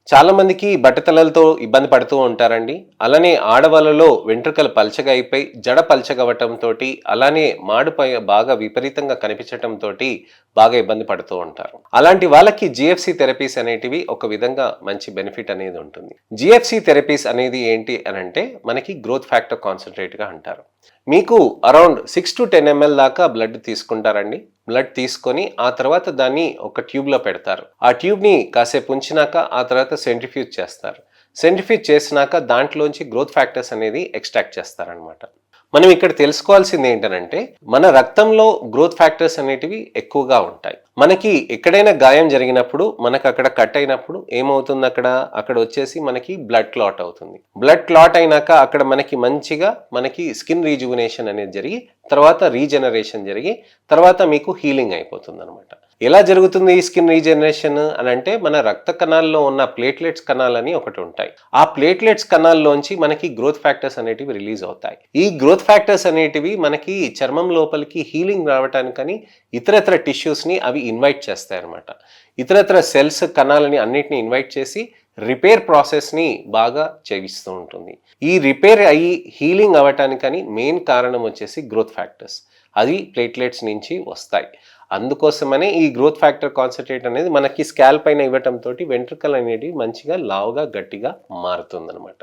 చాలా మందికి బట్టతలలతో ఇబ్బంది పడుతూ ఉంటారండి. అలానే ఆడవాళ్ళలో వెంట్రుకలు పల్చగా అయిపోయి, జడ పల్చగవ్వటంతోటి, అలానే మాడుపై బాగా విపరీతంగా కనిపించటంతోటి బాగా ఇబ్బంది పడుతూ ఉంటారు. అలాంటి వాళ్ళకి జీఎఫ్‌సి థెరపీస్ అనేటివి ఒక విధంగా మంచి బెనిఫిట్ అనేది ఉంటుంది. జీఎఫ్‌సి థెరపీస్ అనేది ఏంటి అనంటే, మనకి గ్రోత్ ఫ్యాక్టర్ కాన్సంట్రేట్‌గా అంటారు. మీకు అరౌండ్ 6-10 ఎంఎల్ దాకా బ్లడ్ తీసుకుంటారండి. బ్లడ్ తీసుకొని ఆ తర్వాత దాన్ని ఒక ట్యూబ్‌లో పెడతారు. ఆ ట్యూబ్‌ని కాసేపు ఉంచినాక ఆ తర్వాత సెంట్రిఫ్యూజ్ చేస్తారు. సెంట్రిఫ్యూజ్ చేసినాక దాంట్లోంచి గ్రోత్ ఫ్యాక్టర్స్ అనేది ఎక్స్ట్రాక్ట్ చేస్తారనమాట. మనం ఇక్కడ తెలుసుకోవాల్సింది ఏంటనంటే, మన రక్తంలో గ్రోత్ ఫ్యాక్టర్స్ అనేటివి ఎక్కువగా ఉంటాయి. మనకి ఎక్కడైనా గాయం జరిగినప్పుడు, మనకు అక్కడ కట్ అయినప్పుడు ఏమవుతుంది అక్కడ? అక్కడ వచ్చేసి మనకి బ్లడ్ క్లాట్ అవుతుంది. బ్లడ్ క్లాట్ అయినాక అక్కడ మనకి స్కిన్ రీజువినేషన్ అనేది జరిగి, తర్వాత రీజనరేషన్ జరిగి, తర్వాత మీకు హీలింగ్ అయిపోతుందనమాట. ఎలా జరుగుతుంది ఈ స్కిన్ రీజనరేషన్ అని అంటే, మన రక్త కణాల్లో ఉన్న ప్లేట్లెట్స్ కణాలని ఒకటి ఉంటాయి. ఆ ప్లేట్లెట్స్ కణాల్లోంచి మనకి గ్రోత్ ఫ్యాక్టర్స్ అనేటివి రిలీజ్ అవుతాయి. ఈ గ్రోత్ ఫ్యాక్టర్స్ అనేటివి మనకి చర్మం లోపలికి హీలింగ్ రావటానికని ఇతరత్ర టిష్యూస్ని అవి ఇన్వైట్ చేస్తాయి అన్నమాట. ఇతరత్ర సెల్స్ కణాలని అన్నిటిని ఇన్వైట్ చేసి రిపేర్ ప్రాసెస్ని బాగా చేయిస్తూ ఉంటుంది. ఈ రిపేర్ అయ్యి హీలింగ్ అవ్వటానికని మెయిన్ కారణం వచ్చేసి గ్రోత్ ఫ్యాక్టర్స్. అది ప్లేట్లెట్స్ నుంచి వస్తాయి. అందుకోసమనే ఈ గ్రోత్ ఫ్యాక్టర్ కాన్సంట్రేట్ అనేది మనకి స్కాల్ప్ పైన ఇవ్వటంతోటి వెంట్రుకలు అనేటివి మంచిగా లావుగా గట్టిగా మారుతుందనమాట.